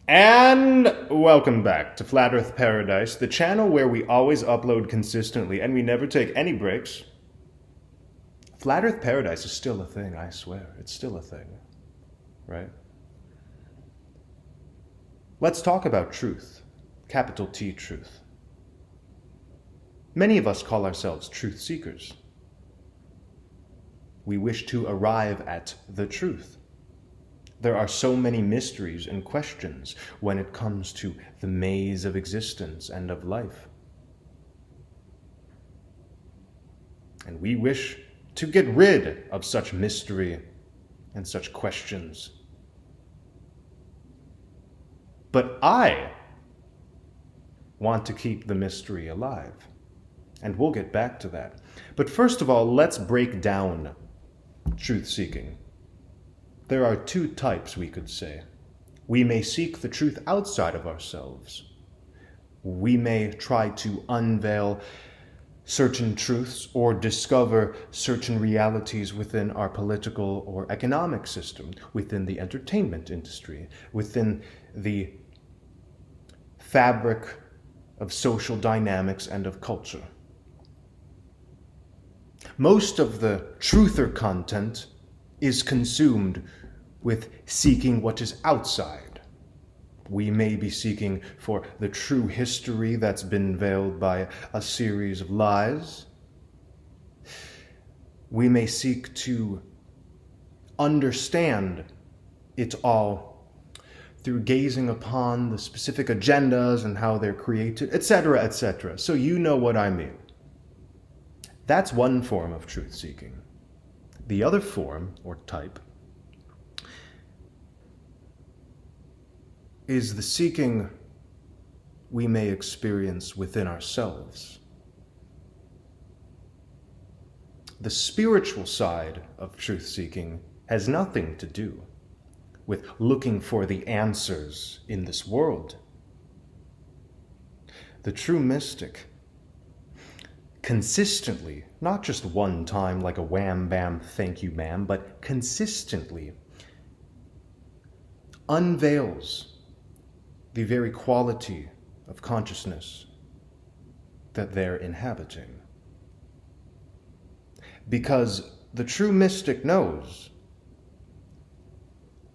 And welcome back to Flat Earth Paradise, the channel where we always upload consistently and we never take any breaks. Flat Earth Paradise is still a thing, I swear. It's still a thing, right? Let's talk about truth. Capital T, truth. Many of us call ourselves truth seekers. We wish to arrive at the truth. There are so many mysteries and questions when it comes to the maze of existence and of life. And we wish to get rid of such mystery and such questions. But I want to keep the mystery alive. And we'll get back to that. But first of all, let's break down truth-seeking. There are two types, we could say. We may seek the truth outside of ourselves. We may try to unveil certain truths or discover certain realities within our political or economic system, within the entertainment industry, within the fabric of social dynamics and of culture. Most of the truther content is consumed with seeking what is outside. We may be seeking for the true history that's been veiled by a series of lies. We may seek to understand it all through gazing upon the specific agendas and how they're created, etc., etc. So you know what I mean. That's one form of truth-seeking. The other form, or type, is the seeking we may experience within ourselves. The spiritual side of truth-seeking has nothing to do with looking for the answers in this world. The true mystic consistently, not just one time like a wham bam thank you ma'am, but consistently unveils the very quality of consciousness that they're inhabiting. Because the true mystic knows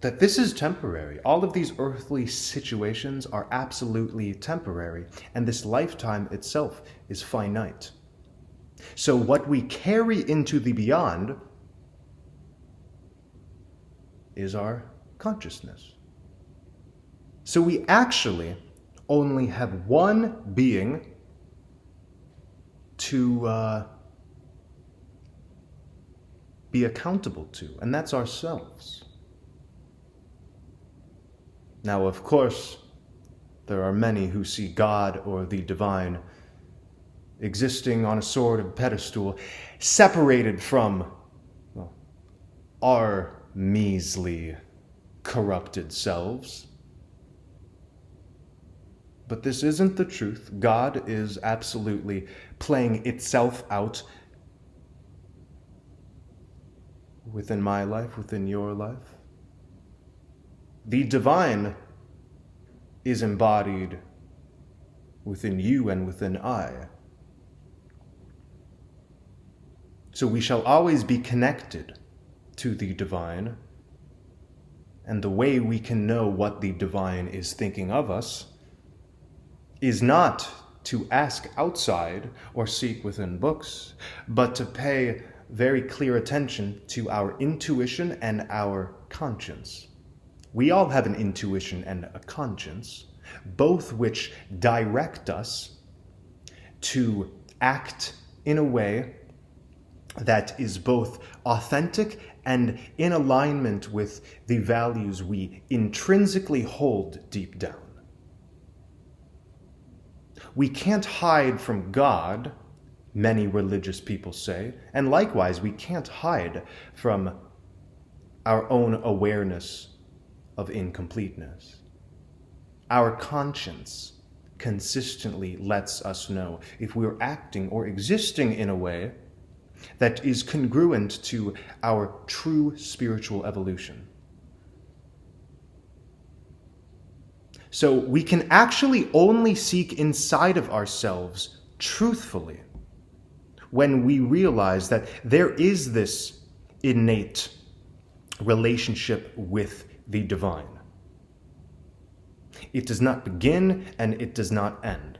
that this is temporary. All of these earthly situations are absolutely temporary, and this lifetime itself is finite. So what we carry into the beyond is our consciousness. So we actually only have one being to be accountable to, and that's ourselves. Now, of course, there are many who see God or the divine existing on a sort of pedestal, separated from, well, our measly, corrupted selves. But this isn't the truth. God is absolutely playing itself out within my life, within your life. The divine is embodied within you and within I. So we shall always be connected to the divine, and the way we can know what the divine is thinking of us is not to ask outside or seek within books, but to pay very clear attention to our intuition and our conscience. We all have an intuition and a conscience, both which direct us to act in a way that is both authentic and in alignment with the values we intrinsically hold deep down. We can't hide from God, many religious people say, and likewise we can't hide from our own awareness of incompleteness. Our conscience consistently lets us know if we're acting or existing in a way that is congruent to our true spiritual evolution. So we can actually only seek inside of ourselves truthfully when we realize that there is this innate relationship with the divine. It does not begin and it does not end.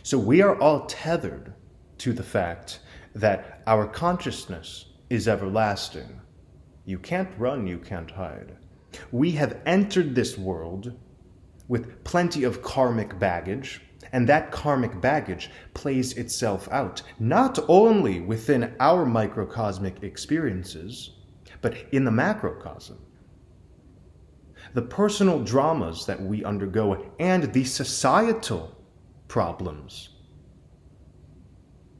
So we are all tethered to the fact that our consciousness is everlasting. You can't run, you can't hide. We have entered this world with plenty of karmic baggage, and that karmic baggage plays itself out not only within our microcosmic experiences, but in the macrocosm. The personal dramas that we undergo and the societal problems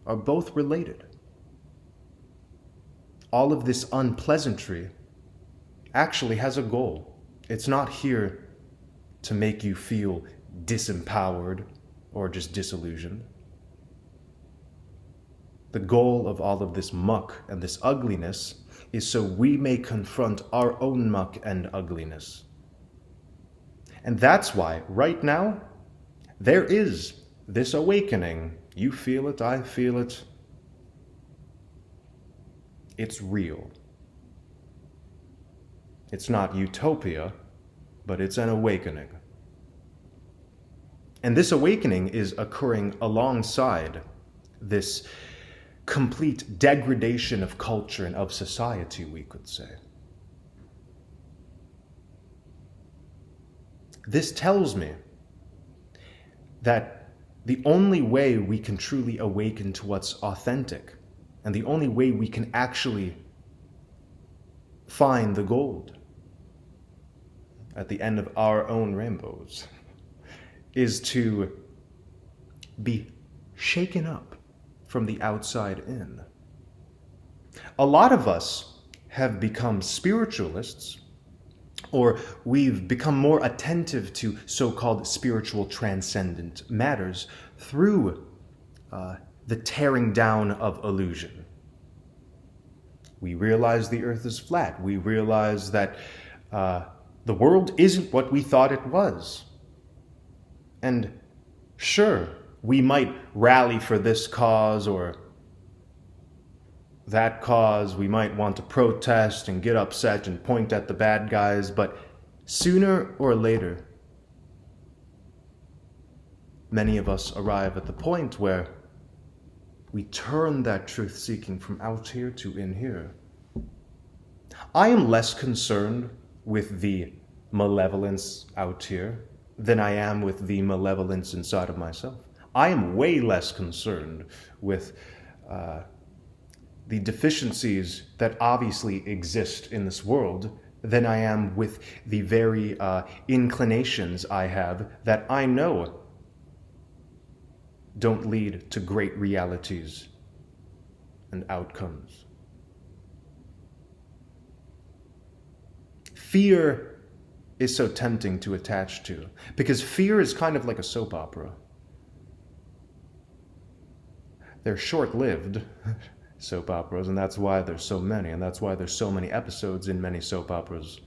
are both related. All of this unpleasantry actually has a goal. It's not here to make you feel disempowered or just disillusioned. The goal of all of this muck and this ugliness is so we may confront our own muck and ugliness. And that's why, right now, there is this awakening. You feel it, I feel it. It's real. It's not utopia, but it's an awakening. And this awakening is occurring alongside this complete degradation of culture and of society, we could say. This tells me that the only way we can truly awaken to what's authentic, and the only way we can actually find the gold at the end of our own rainbows, is to be shaken up from the outside in. A lot of us have become spiritualists, or we've become more attentive to so-called spiritual transcendent matters through the tearing down of illusion. We realize the earth is flat. We realize that the world isn't what we thought it was. And sure, we might rally for this cause or that cause. We might want to protest and get upset and point at the bad guys, but sooner or later, many of us arrive at the point where we turn that truth-seeking from out here to in here. I am less concerned with the malevolence out here than I am with the malevolence inside of myself. I am way less concerned with the deficiencies that obviously exist in this world than I am with the very inclinations I have that I know don't lead to great realities and outcomes. Fear is so tempting to attach to, because fear is kind of like a soap opera. They're short-lived soap operas, and that's why there's so many, and that's why there's so many episodes in many soap operas.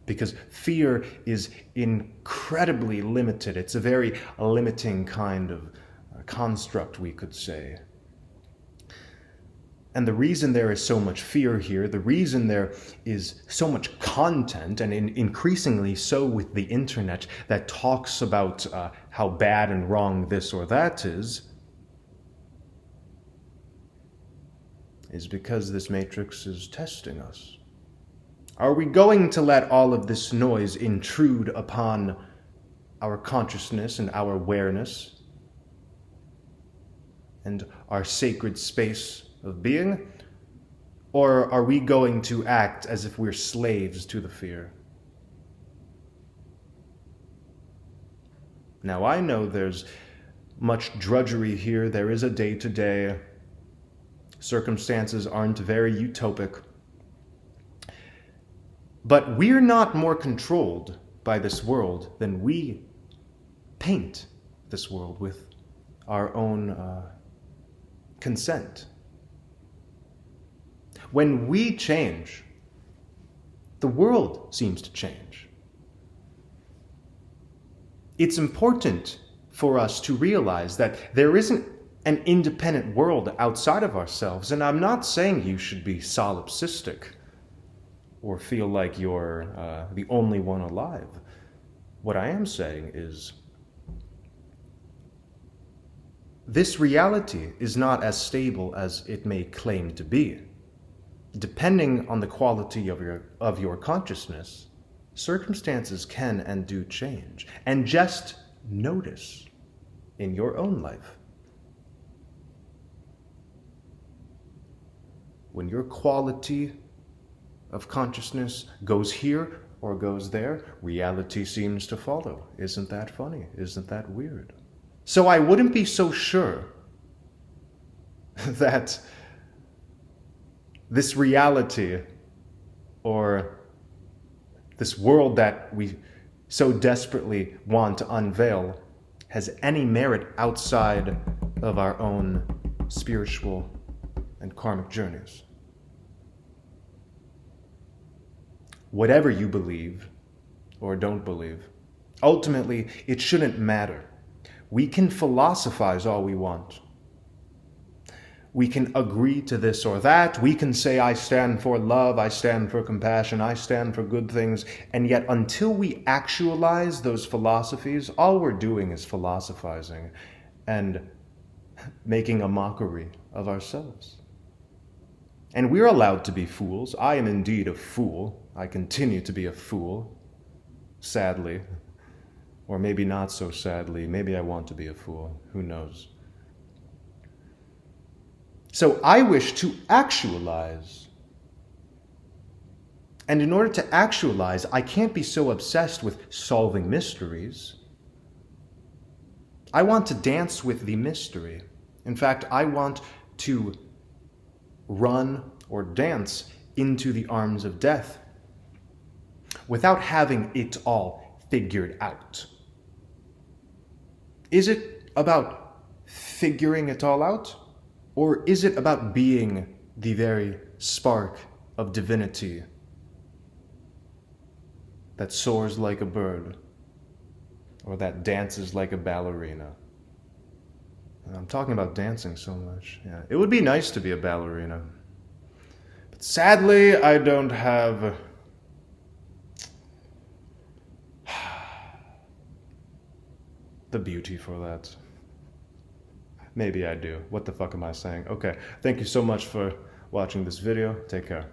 Because fear is incredibly limited. It's a very limiting kind of construct, we could say. And the reason there is so much fear here, the reason there is so much content, and increasingly so with the internet, that talks about how bad and wrong this or that is because this matrix is testing us. Are we going to let all of this noise intrude upon our consciousness and our awareness and our sacred space of being? Or are we going to act as if we're slaves to the fear? Now, I know there's much drudgery here. There is a day-to-day. Circumstances aren't very utopic. But we're not more controlled by this world than we paint this world with our own consent. When we change, the world seems to change. It's important for us to realize that there isn't an independent world outside of ourselves. And I'm not saying you should be solipsistic or feel like you're the only one alive. What I am saying is this reality is not as stable as it may claim to be. Depending on the quality of your consciousness, circumstances can and do change. And just notice in your own life. When your quality of consciousness goes here or goes there, reality seems to follow. Isn't that funny? Isn't that weird? So I wouldn't be so sure that this reality or this world that we so desperately want to unveil has any merit outside of our own spiritual and karmic journeys. Whatever you believe or don't believe, ultimately it shouldn't matter. We can philosophize all we want. We can agree to this or that. We can say, I stand for love, I stand for compassion, I stand for good things. And yet until we actualize those philosophies, all we're doing is philosophizing and making a mockery of ourselves. And we're allowed to be fools. I am indeed a fool. I continue to be a fool, sadly. Or maybe not so sadly. Maybe I want to be a fool. Who knows? So I wish to actualize. And in order to actualize, I can't be so obsessed with solving mysteries. I want to dance with the mystery. In fact, I want to run or dance into the arms of death without having it all figured out. Is it about figuring it all out? Or is it about being the very spark of divinity that soars like a bird or that dances like a ballerina? And I'm talking about dancing so much. Yeah, it would be nice to be a ballerina. But sadly, I don't have the beauty for that. Maybe I do. What the fuck am I saying? Okay, thank you so much for watching this video. Take care.